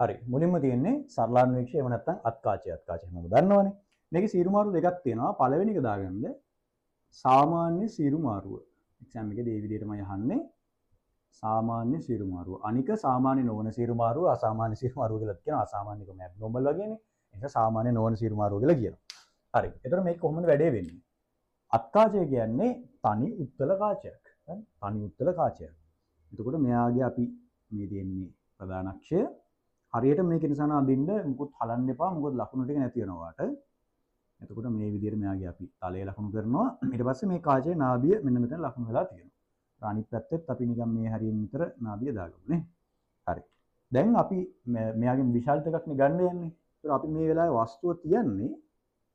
හරි. මුලින්ම තියෙන්නේ සරලාන්වීක්ෂය එහෙම නැත්නම් අත්කාචය. අත්කාචය හැමෝම දන්නවනේ. මේකේ සීරු මාරු දෙකක් තියෙනවා. පළවෙනි එක දාගන්න සාමාන්‍ය සීරු මාරුව. එක්සෑම් එකේදී මේ විදිහටමයි අහන්නේ. සාමාන්‍ය සීරු මාරුව. අනික සාමාන්‍ය නොවන සීරු මාරුව, අසාමාන්‍ය සීරු මාරුව කියලා කියනවා. අසාමාන්‍යකම ඇබ්නෝමල් වගේනේ. ඒක සාමාන්‍ය නොවන සීරු මාරුව කියලා කියනවා. හරි. එතකොට මේක කොහොමද වැඩේ වෙන්නේ? අත්කාචය කියන්නේ තනි උත්තල කාචයක්. තනි උත්තල කාචයක්. එතකොට මෙයාගේ අපි මේ දෙන්නේ ප්‍රධාන අක්ෂය. හරියට මේක නිසා අඳින්න මුකුත් හලන්න එපා. මොකද ලකුණු ටික නැති වෙනවාට. එතකොට මේ විදිහට මෙයාගේ අපි තලයේ ලකුණු කරනවා. ඊට පස්සේ මේ කාචයේ නාභිය මෙන්න මෙතන ලකුණු වෙලා තියෙනවා. අනිත් පැත්තෙත් අපි නිකන් මේ හරියෙන් විතර නාභිය දාගමු නේ. හරි. දැන් අපි මෙයාගෙන් විශාල දෙකක් නේ ගන්න යන්නේ. ඒතර අපි මේ වෙලාවේ වස්තුව තියන්නේ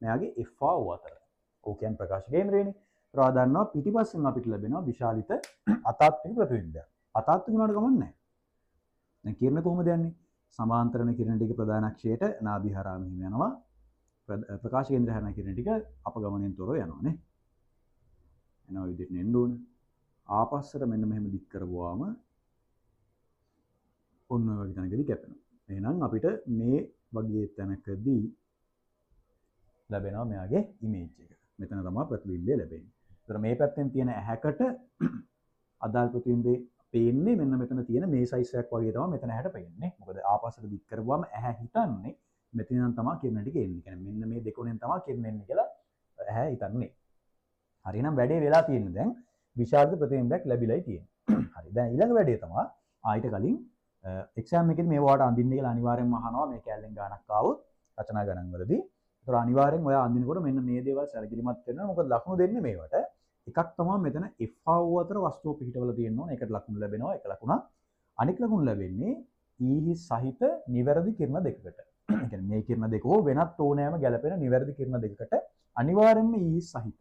මෙයාගේ FAO අතර. ඕක කියන්නේ ප්‍රකාශ කේන්ද්‍රයනේ. ඒතර ආ දන්නවා පිටිපස්සෙන් අපිට ලැබෙනවා විශාලිත අතාත්වික ප්‍රතිබිම්බයක්. අතාත්වික වුණාට කමක් නැහැ. දැන් කිරණ කොහොමද යන්නේ? සමාන්තරණ කිරණ ටික ප්‍රධාන අක්ෂයට නාභිය හරහා මෙහෙම යනවා. ප්‍රකාශ කේන්ද්‍රය හරහා කිරණ ටික අපගමණයෙන් තොරව යනවා නේ. එනවා විදිහට නෙන්න ඕන. ආපස්සට මෙන්න මෙහෙම දික් කරපුවාම ඔන්න ඔය වගේ තැනකදී කැපෙනවා. එහෙනම් අපිට මේ වගේ තැනකදී ලැබෙනවා මෙයාගේ ඉමේජ් එක. මෙතන තමයි ප්‍රතිබිම්බය ලැබෙන්නේ. ඒතර මේ පැත්තෙන් තියෙන ඇහැකට අදාළ ප්‍රතිබිම්බේ පේන්නේ මෙන්න මෙතන තියෙන මේ සයිස් එකක් වගේ තමයි මෙතන ඇහැට පේන්නේ. මොකද ආපස්සට දික් කරපුවාම ඇහැ හිතන්නේ මෙතන නම් තමයි කිරණ ටික එන්නේ. කියන්නේ මෙන්න මේ දෙකොණෙන් තමයි කිරණ එන්නේ කියලා ඇහැ හිතන්නේ. හරි එහෙනම් වැඩේ වෙලා තියෙන්නේ දැන් විශාල ප්‍රතිබිම්බයක් ලැබිලායි තියෙන්නේ. හරි. දැන් ඊළඟ වැඩේ තමයි ආයිට කලින් එක්සෑම් එකේදී මේ වාට අඳින්න කියලා අනිවාර්යෙන්ම අහනවා මේ කැලෙන් ගානක් ආවොත් රචනා ගණන් වලදී. ඒතර අනිවාර්යෙන් ඔයා අඳිනකොට මෙන්න මේ දේවල් සැලකිලිමත් වෙනවා. මොකද ලකුණු දෙන්නේ මේවට. එකක් තමයි මෙතන FAO අතර වස්තුව පිහිටවල තියෙන්න ඕන. ඒකට ලකුණු ලැබෙනවා. එක ලකුණක්. අනික ලකුණු ලැබෙන්නේ E සහිත නිවැරදි කිරණ දෙකකට. ඒ කියන්නේ මේ කිරණ දෙක හෝ වෙනත් ඕනෑම ගැළපෙන නිවැරදි කිරණ දෙකකට අනිවාර්යෙන්ම E සහිත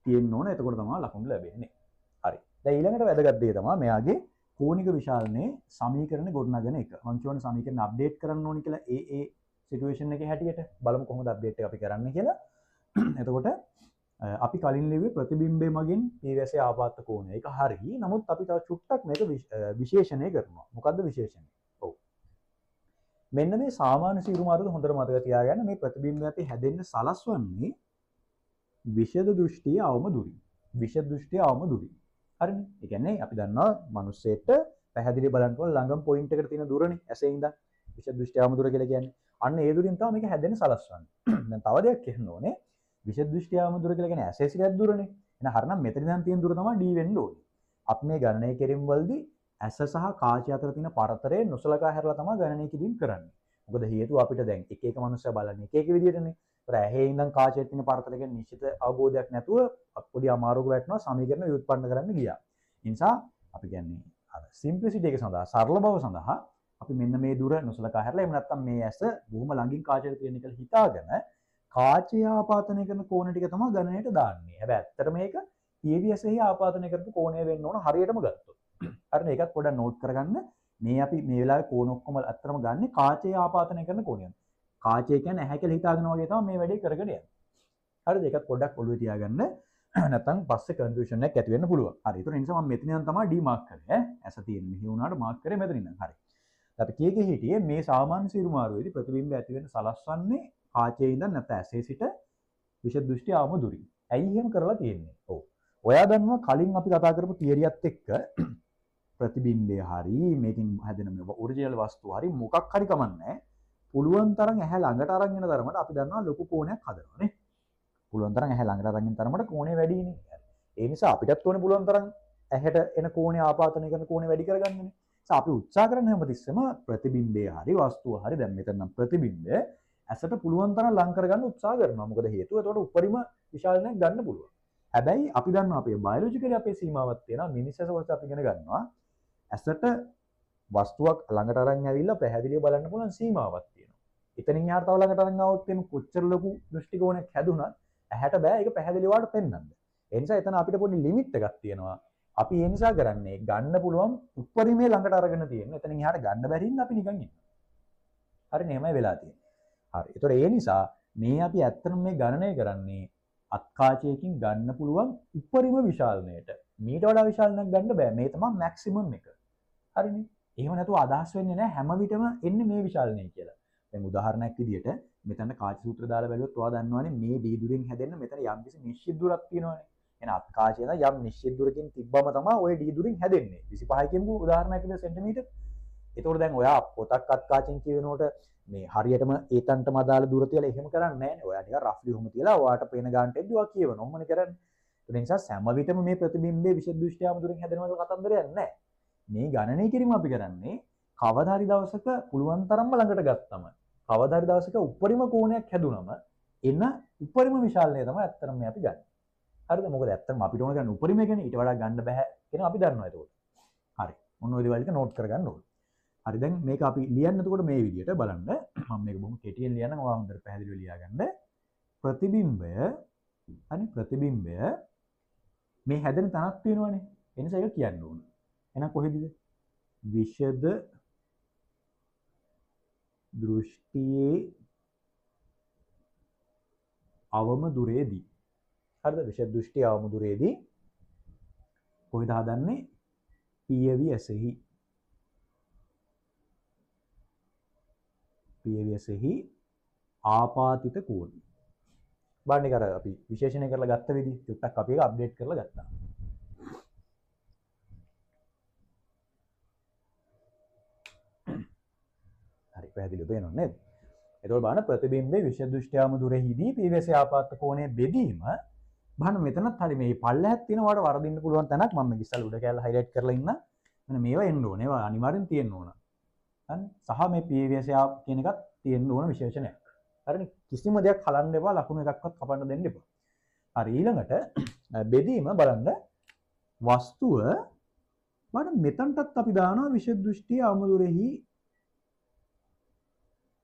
තියෙන්න ඕන. එතකොට තමයි ලකුණු ලැබෙන්නේ. හරි. දැන් ඊළඟට වැදගත් දේ තමයි මෙයාගේ කෝණික විශාලනයේ සමීකරණ ගොඩනගන එක. මම කියවන සමීකරණ අප්ඩේට් කරන්න ඕනි කියලා ඒ සිටුේෂන් එකේ හැටියට බලමු කොහොමද අප්ඩේට් එක අපි කරන්නේ කියලා. එතකොට අපි කලින් ලිව්වේ ප්‍රතිබිම්බය මගින් පීවැසේ ආපාත කෝණය. ඒක හරි. නමුත් අපි තව චුට්ටක් මේක විශේෂණය කරනවා. මොකද්ද විශේෂණය? ඔව්. මෙන්න මේ සාමාන්‍ය සීරු මාරුද හොඳට මතක තියාගන්න මේ ප්‍රතිබිම්බය අපි හැදෙන්න සලස්වන්නේ විෂද දෘෂ්ටිය අවම දුරින්. විෂද දෘෂ්ටිය අවම දුරින්. හරිනේ. ඒ කියන්නේ අපි දන්නවා මිනිස්සෙට පැහැදිලි බලන්න ඕන ළඟම පොයින්ට් එකට තියෙන දුරනේ ඇසේ ඉඳන් විෂද දෘෂ්ටිය අවම දුර කියලා කියන්නේ. අන්න ඒ දුරින් තමයි මේක හැදෙන්න සලස්වන්නේ. දැන් තව දෙයක් කියන්න ඕනේ. විෂද දෘෂ්ටිය අවම දුර කියලා කියන්නේ ඇසේ සිට දුරනේ. එහෙනම් හරිනම් මෙතන ඉඳන් තියෙන දුර තමයි d වෙන්න ඕනේ. අපි මේ ගණනය කිරීම වලදී ඇස සහ කාචය අතර තියෙන පරතරය නොසලකා හැරලා තමයි ගණනය කිරීම කරන්නේ. මොකද හේතුව අපිට දැන් එක එක මනුස්සයා බලන්නේ එක එක විදිහටනේ. ඒතර ඇහි ඉඳන් කාචයට තියෙන පරතරය ගැන නිශ්චිත අවබෝධයක් නැතුව පොඩි අමාරුවක වැටෙනවා සමීකරණ ව්‍යුත්පන්න කරන්න ගියා. ඒ නිසා අපි කියන්නේ අර සිම්ප්ලිසිටි එක සඳහා සරල බව සඳහා අපි මෙන්න මේ දුර නොසලකා හැරලා එහෙම නැත්නම් මේ ඇස බොහොම ළඟින් කාචයට තියෙන කියලා හිතාගෙන කාචය ආපාතනය කරන කෝණ ටික තමයි ගණනයට දාන්නේ. හැබැයි ඇත්තට මේක PVS-එහි ආපාතනය කරපු කෝණය වෙන්න ඕන හරියටම ගත්තොත්. හරිනේ ඒකත් පොඩ්ඩක් නෝට් කරගන්න. මේ අපි මේ වෙලාවේ කෝණ ඔක්කොම ඇත්තටම ගන්න කාචය ආපාතනය කරන කෝණය. කාචය කියන්නේ ඇහැ කියලා හිතාගෙන වගේ තමයි මේ වැඩේ කරගෙන යන්නේ. හරිද? ඒකත් පොඩ්ඩක් ඔළුවේ තියාගන්න. නැත්නම් පස්සේ කන්ෆියුෂන් එකක් ඇති වෙන්න පුළුවන්. හරි. ඒතර නිසා මම මෙතන ඉඳන් තමයි D මාක් කරේ. ඇස තියෙන මෙහි වුණාට මාක් කරේ මෙතන ඉඳන්. හරි. අපි කීකේ හිටියේ මේ සාමාන්‍ය සීරු මාරුවේදී ප්‍රතිබිම්බය ඇති වෙන්න සලස්වන්නේ කාචයේ ඉඳන් නැත්නම් ඇසේ සිට විෂද දෘෂ්ටි ආවම දුරින්. ඇයි එහෙම කරලා තියෙන්නේ? ඔව්. ඔයා දන්නවා කලින් අපි කතා කරපු තියරියත් එක්ක ප්‍රතිබිම්බය හරි මේකෙන් හැදෙන මේ ඔරිජිනල් වස්තුව හරි මොකක් හරි කමන්නේ. පුළුවන් තරම් ඇහැ ළඟට අරන් යන තරමට අපි දන්නවා ලොකු කෝණයක් හදනවා නේ. පුළුවන් තරම් ඇහැ ළඟට අරන් යන තරමට කෝණය වැඩිනේ. ඒ නිසා අපිටත් ඕනේ පුළුවන් තරම් ඇහැට එන කෝණය ආපාතනය කරන කෝණය වැඩි කරගන්නනේ. නිසා අපි උත්සාහ කරන්නේ හැමතිස්සෙම ප්‍රතිබිම්බය හරි වස්තුව හරි දැන් මෙතන නම් ප්‍රතිබිම්බය ඇසට පුළුවන් තරම් ලං කරගන්න උත්සාහ කරනවා. මොකද හේතුව එතකොට උපරිම විශාලනයක් ගන්න පුළුවන්. හැබැයි අපි දන්නවා අපේ බයොලොජිකලි අපේ සීමාවක් තියෙනවා. මිනිස් ඇස වලට අපි ඉගෙන ගන්නවා. ඇසට වස්තුවක් ළඟට අරන් ඇවිල්ලා පැහැදිලිව බලන්න පුළුවන් සීමාවක් තියෙනවා. එතනින් එහාට තව ළඟට අරන් ආවොත් එimhe කොච්චර ලොකු දෘෂ්ටි කෝණයක් හැදුනත් ඇහැට බෑ ඒක පැහැදිලිවට පෙන්වන්න. ඒ නිසා එතන අපිට පොඩි ලිමිට් එකක් තියෙනවා. අපි ඒ නිසා කරන්නේ ගන්න පුළුවන් උපරිමයේ ළඟට අරගෙන තියෙන. එතනින් එහාට ගන්න බැරි ඉන්න අපි නිකන් ඉන්නවා. හරිනේ එහෙමයි වෙලා තියෙන්නේ. හරි. ඒතොර ඒ නිසා මේ අපි ඇත්තටම මේ ගණනය කරන්නේ අත්කාචයකින් ගන්න පුළුවන් උපරිම විශාලනයට. මීට වඩා විශාලනයක් ගන්න බෑ. මේ තමයි මැක්සිමම් එක. හරිනේ. එහෙම නැතුව අදහස් වෙන්නේ නැහැ හැම විටම එන්නේ මේ විශාලණය කියලා. දැන් උදාහරණයක් විදියට මෙතන කාච සූත්‍ර දාලා බැලුවොත් ඔයා දන්නවනේ මේ D දුරෙන් හැදෙන්න මෙතන යම්කිසි නිශ්චිත දුරක් තියෙනවනේ. එහෙනම් අත් කාචේ නම් යම් නිශ්චිත දුරකින් තිබ්බම තමයි ওই D දුරින් හැදෙන්නේ. 25 කියමුකෝ උදාහරණයක් විදියට සෙන්ටිමීටර්. ඒතකොට දැන් ඔයා පොතක් අත් කාචෙන් කියනකොට මේ හරියටම ඒතන්ටම අදාළ දුර තියලා එහෙම කරන්නේ නැහැ නේ. ඔයා නිකන් රෆ්ලි ඔහොම තියලා ඔයාට පේන ගානට එද්දි ඔයා කියවනවා. ඔහොමනේ කරන්නේ. ඒ නිසා හැම විටම මේ ප්‍රතිබිම්බයේ විශේෂ දෘෂ්ටියාම දුරින් හැදෙනවා කියලා කතන්දරයක් නැහැ. මේ ගණනය කිරීම අපි කරන්නේ කවදා හරි දවසක පුළුවන් තරම්ම ළඟට ගත්තම කවදා හරි දවසක උපරිම කෝණයක් හැදුනම එන උපරිම විශාලණය තමයි ඇත්තටම මේ අපි ගන්න. හරිද? මොකද ඇත්තටම අපිට ඕන ගන්න උපරිම එකනේ ඊට වඩා ගන්න බෑ කියන අපි දන්නවා ඒක. හරි. මොන ඔය දේවල් ටික නෝට් කරගන්න ඕනේ. හරි දැන් මේක අපි ලියන්න එතකොට මේ විදිහට බලන්න මම මේක බොහොම කෙටියෙන් ලියන්න ඔයා හොඳට පැහැදිලිව ලියාගන්න. ප්‍රතිබිම්බය හරි ප්‍රතිබිම්බය මේ හැදෙන තනක් තියෙනවනේ. ඒ නිසා ඒක කියන්න ඕනේ. එහෙනම් කොහෙදද? විෂද දෘෂ්ටියේ අවම දුරේදී. හරිද? විෂද දෘෂ්ටියේ අවම දුරේදී කොහෙද හදන්නේ? පියවියසෙහි. පියවියසෙහි ආපාතිත කෝණය. බලන්න ඒක අර අපි විශේෂණය කරලා ගත්ත විදිහ ටිකක් අපි ඒක අප්ඩේට් කරලා ගත්තා. හරි පැහැදිලිව පේනවද නේද? එතකොට බලන්න ප්‍රතිබිම්බයේ විෂද දෘෂ්ටියාම දුරෙහිදී පියවියසේ ආපාත කෝණය බෙදීම බලන්න මෙතනත් හරි මේ පල්ලෙහාත් තියෙන වාට වරදින්න පුළුවන් තැනක් මම ඉස්සල් උඩ කැල්ල හයිලයිට් කරලා ඉන්න. මෙන්න මේවා එන්න ඕනේ. ඒවා අනිවාර්යෙන් තියෙන්න ඕන. හරි? සහ මේ පියවියසේ කියන එකත් තියෙන්න ඕන විශේෂණයක්. හරිනේ? කිසිම දෙයක් හලන්න එපා, ලකුණු එකක්වත් කපන්න දෙන්න එපා. හරි ඊළඟට බෙදීම බලන්න වස්තුව බලන්න මෙතනටත් අපි දානවා විෂද දෘෂ්ටියේ අවම දුරෙහි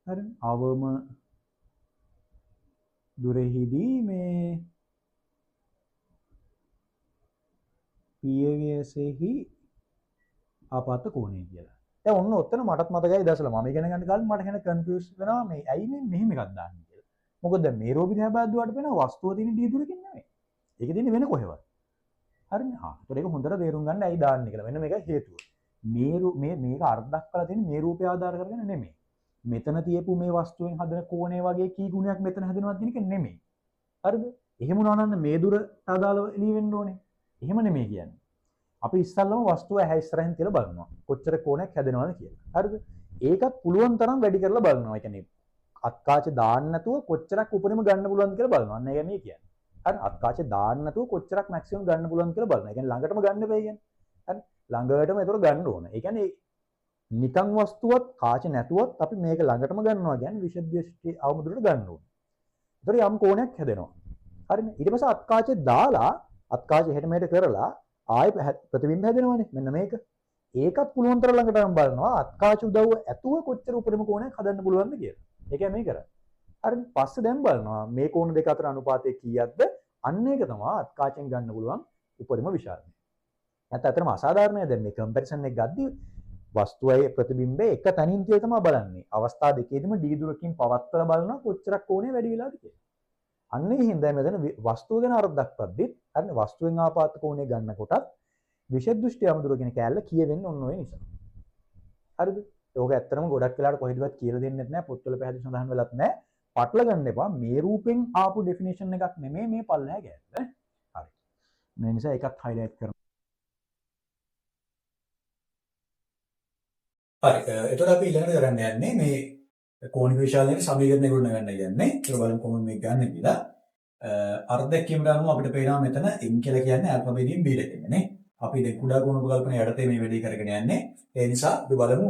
හරි අවම දුරෙහිදී මේ පියවියසෙහි ආපාත කෝණය කියලා. දැන් ඔන්න ඔතන මටත් මතකයි දැසලා මම ඉගෙන ගන්න කාලේ මට කෙනෙක් කන්ෆියුස් වෙනවා මේ ඇයි මේ මෙහෙම එකක් දාන්නේ කියලා. මොකද දැන් මේ රෝපිත හැබැද්දුවාට වෙනවා වස්තුව තියෙන දී දුරකින් නෙමෙයි. ඒක තියෙන්නේ වෙන කොහෙවත්. හරිනේ. ඒතකොට ඒක හොඳට තේරුම් ගන්න ඇයි දාන්නේ කියලා. මෙන්න මේක හේතුව. මේක අර්ධක් කරලා තියෙන්නේ මේ රූපය ආධාර කරගෙන නෙමෙයි. මෙතන තියපු මේ වස්තුවෙන් හදන කෝණය වගේ කී ගුණයක් මෙතන හැදෙනවද කියන එක නෙමෙයි. හරිද? එහෙම වුණා නම් මේ දුරට අදාළව එළිය වෙන්න ඕනේ. එහෙම නෙමෙයි කියන්නේ. අපි ඉස්සල්ලාම වස්තුව ඇහැ ඉස්සරහින් තියලා බලනවා. කොච්චර කෝණයක් හැදෙනවද කියලා. හරිද? ඒකත් පුළුවන් තරම් වැඩි කරලා බලනවා. ඒ කියන්නේ අත්කාචේ දාන්න නැතුව කොච්චරක් උපරිම ගන්න පුළුවන්ද කියලා බලනවා. අන්න ඒක මේ කියන්නේ. හරි අත්කාචේ දාන්න නැතුව කොච්චරක් මැක්සිමම් ගන්න පුළුවන්ද කියලා බලනවා. ඒ කියන්නේ ළඟටම ගන්න බෑ කියන්නේ. හරි ළඟටම ඒතර ගන්න ඕන. ඒ කියන්නේ නිකන් වස්තුවත් කාචේ නැතුවත් අපි මේක ළඟටම ගන්නවා කියන්නේ විෂද දෘෂ්ටි අවම දුරට ගන්න ඕන. ඒතර යම් කෝණයක් හැදෙනවා. හරිනේ. ඊට පස්සේ අත්කාචේ දාලා අත්කාචේ එහෙට මෙහෙට කරලා ආයෙ ප්‍රතිබිම්බ හැදෙනවනේ. මෙන්න මේක. ඒකත් පුළුවන් තරම් ළඟටම බලනවා අත්කාච උදව්ව ඇතුව කොච්චර උපරිම කෝණයක් හදන්න පුළුවන්ද කියලා. ඒකයි මේ කරන්නේ. හරිනේ. පස්සේ දැන් බලනවා මේ කෝණ දෙක අතර අනුපාතය කීයක්ද? අන්න ඒක තමයි අත්කාචෙන් ගන්න පුළුවන් උපරිම විශාලණය. නැත්නම් අතරම අසාධාරණයි දැන් මේ කම්පැරිසන් එක ගද්දී වස්තුවේ ප්‍රතිබිම්බේ එක තැනින් තියලා තමයි බලන්නේ. අවස්ථා දෙකේදීම d දුරකින් පවත්වලා බලනවා කොච්චරක් කෝණය වැඩි වෙලාද කියලා. අන්න ඒ හින්දා මෙතන වස්තුව ගැන අර්ථයක් පද්දිත් හරිනේ වස්තුවෙන් ආපාත කෝණය ගන්නකොටත් විෂද දෘෂ්ටි අමුදුර කියන කෑල්ල කියවෙන්නේ ඔන්න ඔය නිසා. හරිද? ඒක ඇත්තටම ගොඩක් වෙලාවට කොහෙදවත් කියලා දෙන්නෙත් නැහැ පොත්වල පැහැදිලි සඳහන් වෙලත් නැහැ. පටල ගන්න එපා. මේ රූපෙන් ආපු ඩෙෆිනිෂන් එකක් නෙමෙයි මේ පල්ලෙහා කෑල්ල. හරි. මේ නිසා ඒකත් හයිලයිට් කරනවා. හරි එතකොට අපි ඊළඟට කරන්න යන්නේ මේ කෝණික විශාලණයේ සමීකරණය ගොඩ ගන්න යන්නේ. ඒක බලමු කොහොමද මේක ගන්න කියලා. අර්ධයක් කියමුට අනුව අපිට පේනවා මෙතන m කියලා කියන්නේ α බෙදීම් b දෙකනේ නේ. අපි දැන් කුඩා කෝණ උපකල්පන යටතේ මේ වැඩේ කරගෙන යන්නේ. ඒ නිසා අපි බලමු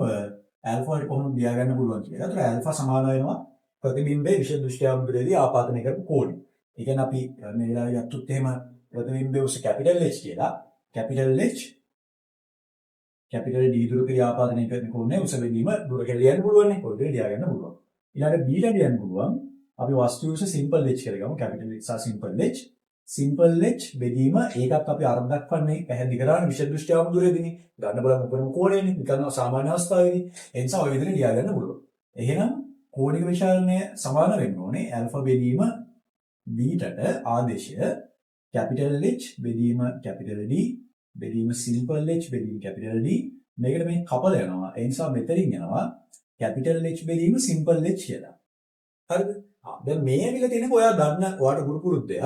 α වලට කොහොමද ලියා ගන්න පුළුවන් කියලා. ඒතර α සමාන වෙනවා ප්‍රතිබිම්බයේ විෂද දෘෂ්ටියාම දුරේදී ආපාදනය කරපු කෝණය. ඒ කියන්නේ අපි මේ වෙලාවේ ගත්තොත් එහෙම ප්‍රතිබිම්බයේ උස කැපිටල් H කියලා. කැපිටල් H කැපිටල් D දුර ක්‍රියාපාදනය කරන කෝණය උස බෙදීම දුර කියලා ලියන්න පුළුවන් නේ. පොඩ්ඩක් ලියා ගන්න පුළුවන්. ඊළඟට B ට ලියන්න පුළුවන්. අපි වස්තු උස සිම්පල් H කියලා ගමු. කැපිටල් H සහ සිම්පල් H. සිම්පල් H බෙදීම ඒකත් අපි අරන් දක්වන්නේ පැහැදිලි කරානේ විෂද දෘෂ්ටියාම දුරේදීනේ. ගන්න බලමු උපරිම කෝණයනේ. නිකන් සාමාන්‍ය අවස්ථාවේදී. ඒ නිසා ඔය විදිහට ලියා ගන්න පුළුවන්. එහෙනම් කෝණික විශාලණය සමාන වෙන්න ඕනේ α බෙදීම B ට ආදේශය කැපිටල් H බෙදීම කැපිටල් D බෙදීම සිම්පල් H බෙදීම කැපිටල් D මේකට මේ කපල යනවා. ඒ නිසා මෙතනින් යනවා capital H බෙදීම simple h කියලා. හරිද? දැන් මේ ඇවිල්ලා තියෙනක ඔයා දන්න ඔයාට ගුරු පුරුද්දය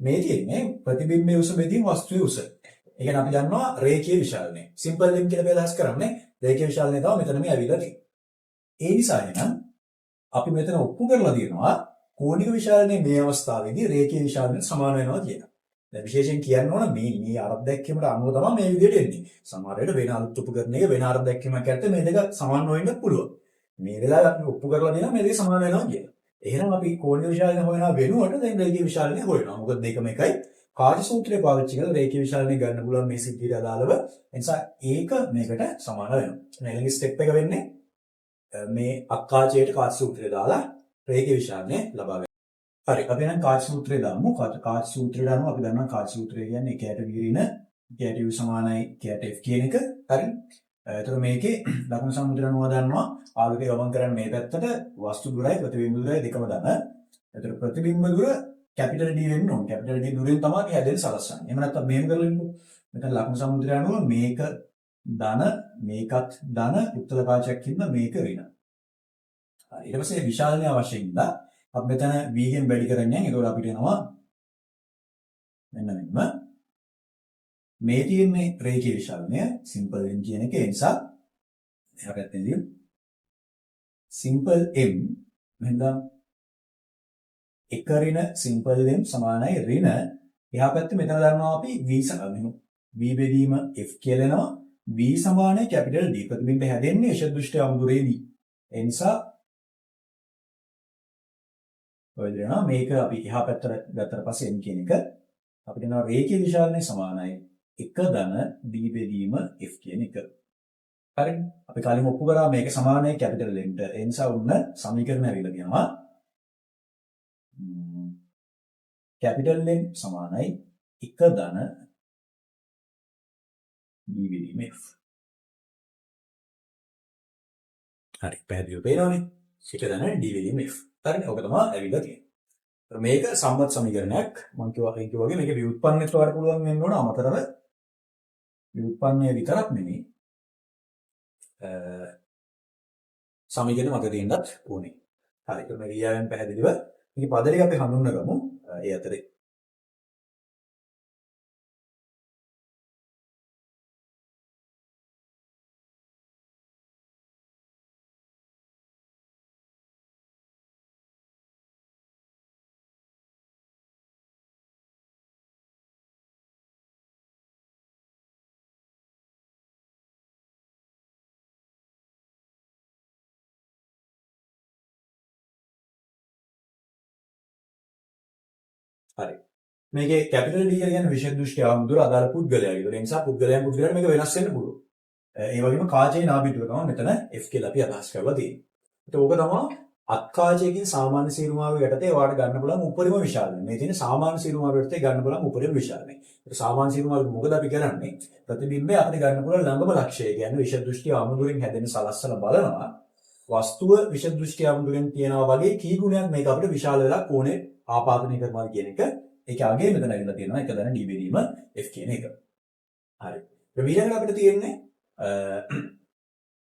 මේ තියෙන්නේ ප්‍රතිබිම්බයේ උස බෙදීම වස්තුවේ උස. ඒ කියන්නේ අපි දන්නවා රේඛීය විශාලනය. simple m කියලා බෙදහස් කරන්නේ රේඛීය විශාලනය තමයි මෙතන මේ ඇවිල්ලා තියෙන්නේ. ඒ නිසා එහෙනම් අපි මෙතන ඔප්පු කරලා දිනනවා කෝණික විශාලනයේ මේ අවස්ථාවේදී රේඛීය විශාලනයට සමාන වෙනවා කියලා. දැන් විශේෂයෙන් කියන්න ඕන මේ අර්ථ දැක්වීමට අනුව තමයි මේ විදිහට එන්නේ. සමහර වෙලට වෙන අලුත් උපකරණයක වෙන අර්ථ දැක්වීමක් ඇත්තේ මේ දෙක සමාන වෙන්නත් පුළුවන්. මේ වෙලාවේ අපි ඔප්පු කරලා දෙනවා මේ දෙක සමාන වෙනවා කියලා. එහෙනම් අපි කෝණීය විශාලනය හොයනවා වෙනුවට දැන් රේඛීය විශාලනය හොයනවා. මොකද දෙකම එකයි. කාර්ය සූත්‍රය පාවිච්චි කරලා රේඛීය විශාලනය ගන්න පුළුවන් මේ සිද්ධියට අදාළව. ඒ නිසා ඒක මේකට සමාන වෙනවා. ඊළඟ ස්ටෙප් එක වෙන්නේ මේ අක්කාචයට කාර්ය සූත්‍රය දාලා රේඛීය විශාලනය ලබා ගන්න. හරි අපි නම් කාර්ය සූත්‍රය දාමු. කාර්ය සූත්‍රය දානවා අපි දන්නවා කාර්ය සූත්‍රය කියන්නේ එකයට විරින එකයට u සමානයි එකයට f කියන එක. හරි. එතකොට මේකේ ලකුණු සම්මුතිය අනුව දන්නවා ආලෝකය ගමන් කරන්නේ මේ පැත්තට වස්තු දුරයි ප්‍රතිබිම්බ දුරයි දෙකම දන්න. එතකොට ප්‍රතිබිම්බ දුර කැපිටල් D වෙන්න ඕන. කැපිටල් D දුරෙන් තමයි හැදෙන්නේ සලස්සන්නේ. එහෙම නැත්නම් මෙහෙම කරලා ඉන්නකො. මෙතන ලකුණු සම්මුතිය අනුව මේක ධන මේකත් ධන උත්තලකාශයක් ඉන්න මේක ඍණ. හරි. ඊට පස්සේ විශාලනය අවශ්‍යයි ඉඳලා අපි මෙතන v ගෙන් වැඩි කරන්නේ. ඒකෝර අපිට එනවා මෙන්න මෙන්න මේ තියෙන්නේ රේඛීය විශාලනය simple m කියන එක. ඒ නිසා එහා පැත්තේදී simple m මෙන්ද එක ඍණ simple m සමානයි ඍණ එහා පැත්තේ මෙතන දන්නවා අපි v බෙදීම f කියලා එනවා. v සමානයි capital D. ප්‍රතිබිම්බ හැදෙන්නේ ශ දෘෂ්ටි අමුදුරේදී. ඒ නිසා ඔය දෙනවා මේක අපි එහා පැත්තට ගත්තට පස්සේ m කියන එක අපිට එනවා රේඛීය විශාලනය සමානයි එක ධන d බෙදීම f කියන එක. හරිද? අපි කලින් ඔප්පු කරා මේක සමානයි කැපිටල් n ට. ඒ නිසා උන්න සමීකරණ ඇවිල්ලා තියෙනවා. කැපිටල් n සමානයි එක ධන d බෙදීම f. හරි පැහැදිලිව පේනවනේ. එක ධන d බෙදීම f. හරිනේ. ඔක තමයි ඇවිල්ලා තියෙන්නේ. මේක සම්මත සමීකරණයක්. මම කිව්වා වගේ මේක ව්‍යුත්පන්නයට වඩා පුළුවන් වෙන්න ඕන අමතරව ව්‍යුත්පන්නය විතරක් නෙමෙයි සමීකරණ මත තියෙන්නත් ඕනේ. හරි. ඒක මේ ක්‍රියාවෙන් පැහැදිලිව මේක පද ටික අපි හඳුන්වගමු. ඒ අතරේ හරි. මේකේ කැපිටල් D කියන්නේ විශේෂ දෘෂ්ටි ආමුදුර අදාළ පුද්ගලයාගේ. ඒ නිසා පුද්ගලයන් පුද්ගලයන් මේක වෙනස් වෙන්න පුළුවන්. ඒ වගේම කාචේ නාභිතුව තමයි මෙතන F කියලා අපි අදහස් කරලා තියෙන්නේ. ඒත් ඕක තමයි අත්කාචයකින් සාමාන්‍ය සීරුමාව යටතේ වාට ගන්න පුළුවන් උපරිම විශාලනය. මේ තියෙන සාමාන්‍ය සීරුමාව යටතේ ගන්න පුළුවන් උපරිම විශාලනය. ඒක සාමාන්‍ය සීරුමාව මොකද අපි කරන්නේ? ප්‍රතිබිම්බය අපිට ගන්න පුළුවන් ළඟම ලක්ෂය කියන්නේ විශේෂ දෘෂ්ටි ආමුදුරෙන් හැදෙන සලස්සලා බලනවා. වස්තුව විශේෂ දෘෂ්ටි ආමුදුරෙන් තියනවා වගේ කී ගුණයක් මේක අපිට විශාල වෙලා කෝණේ ආපාදනය කරනවා කියන එක. ඒක අගේ මෙතන ඇවිල්ලා තියෙනවා එක දන d බෙදීම f කියන එක. හරි. ඊළඟට අපිට තියෙන්නේ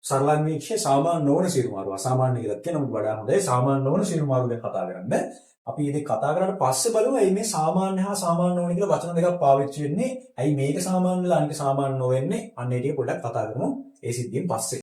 සරලන්වීක්ෂය සාමාන්‍ය නොවන සිරුමාරු අසාමාන්‍ය කියලා කියනමුත් වඩා හොඳයි සාමාන්‍ය නොවන සිරුමාරු ගැන කතා කරන්න. අපි මේ කතා කරාට පස්සේ බලමු ඇයි මේ සාමාන්‍ය හා සාමාන්‍ය නොවන කියලා වචන දෙකක් පාවිච්චි වෙන්නේ. ඇයි මේක සාමාන්‍යලා අනික සාමාන්‍ය නොවෙන්නේ? අන්න ඒ ටික පොඩ්ඩක් කතා කරමු ඒ සිද්ධියෙන් පස්සේ.